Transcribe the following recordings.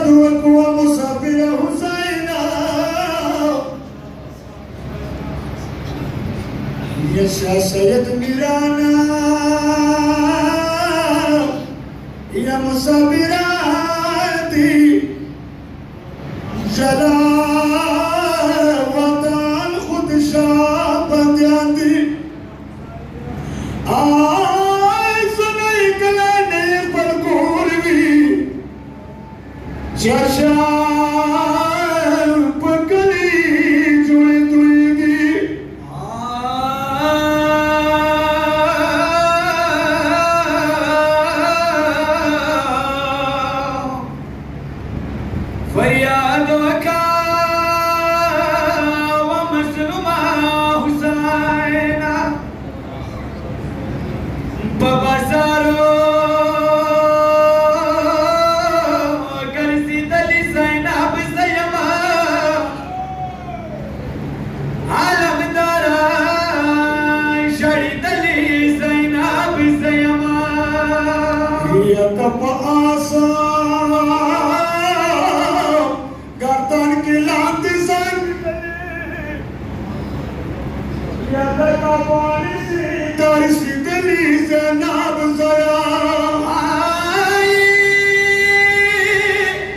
दुआ मुसाफिर हुसैना ये शाह सैयद मीराना या मुसाफिराती जरा वतन खुद शाह बंदी आय सुनाई कला नहीं पर भी चशा पकड़ी जुड़ी दुईगी फरियादों का व मजलूमा हुसैना बबाजारो गर्जी दली ज़ैनब ज़यमा आलमदारा शरी दली ज़ैनब ज़यमा ये कप आसा गर्दन की लात ज़ंग ये कप आसी दर्शी दली ज़ैनब ज़यमा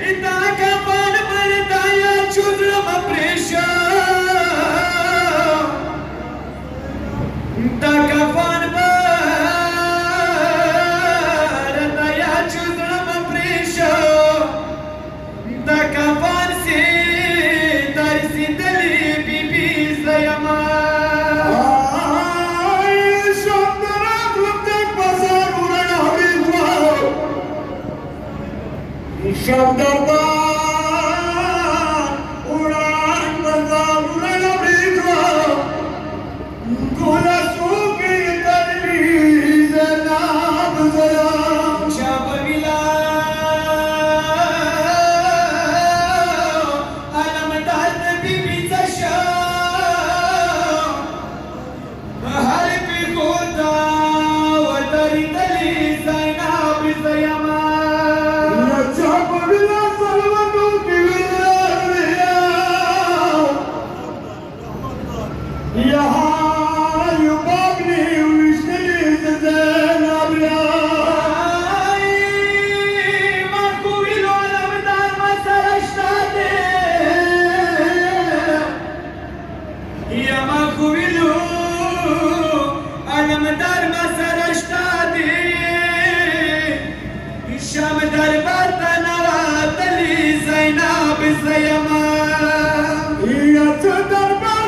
इतना कफन बरदाया चुज़्रम प्रेशा इतना कफन बरदाया चुज़्रम प्रेशा इतना कफन से दर्शी दली बीबी ज़यमा शब दरबार उड़ान बाजार उड़ान अमृतवा गोला सूखी दली ज़ैनब ज़यमा शब मिला अलमदार बीबी ज़शा हर भी गोदा व दरी दली ज़ैनब ज़यमा यहाँ युबागनी विश्वली ज़ैनब मक़बूल अलमदार मसरश्ता दे या मक़बूल अलमदार मसरश्ता दे शाम दरबार तनवा दली ज़ैनब ज़यमा या दरबार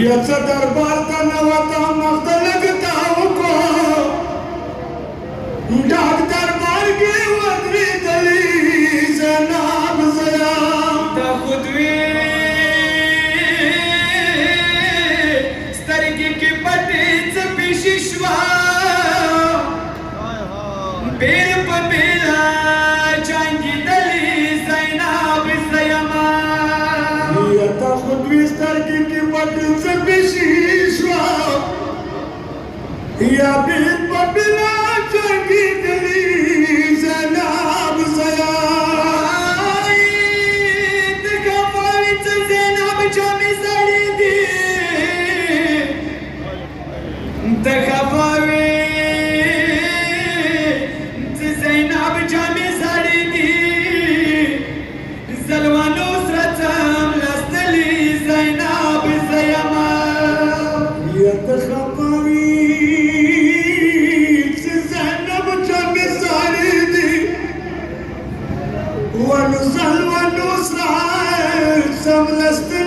यचा दरबार का नवाता मख्तल लगता को डाक दरबार के वदरी दली ज़ैनब ज़यमा खुदवी स्तरगी की पटीच पिशिशवा बेल पबेला चांगी दली ज़ैनब ज़यमा यता खुदवी स्तरगी की पटीच पिशिशवा या बेल पबेला चांगी दली ज़ैनब ज़यमा दगवाविच ज़ैनब जामी सड़ी दी दगवाविच ज़ैनब जामी सड़ी दी ज़लवा नुसरत लस्तली ज़ैनब ज़यमा ये दगवाविच ज़ैनब जामी सड़ी दी व नुसरत लस्तली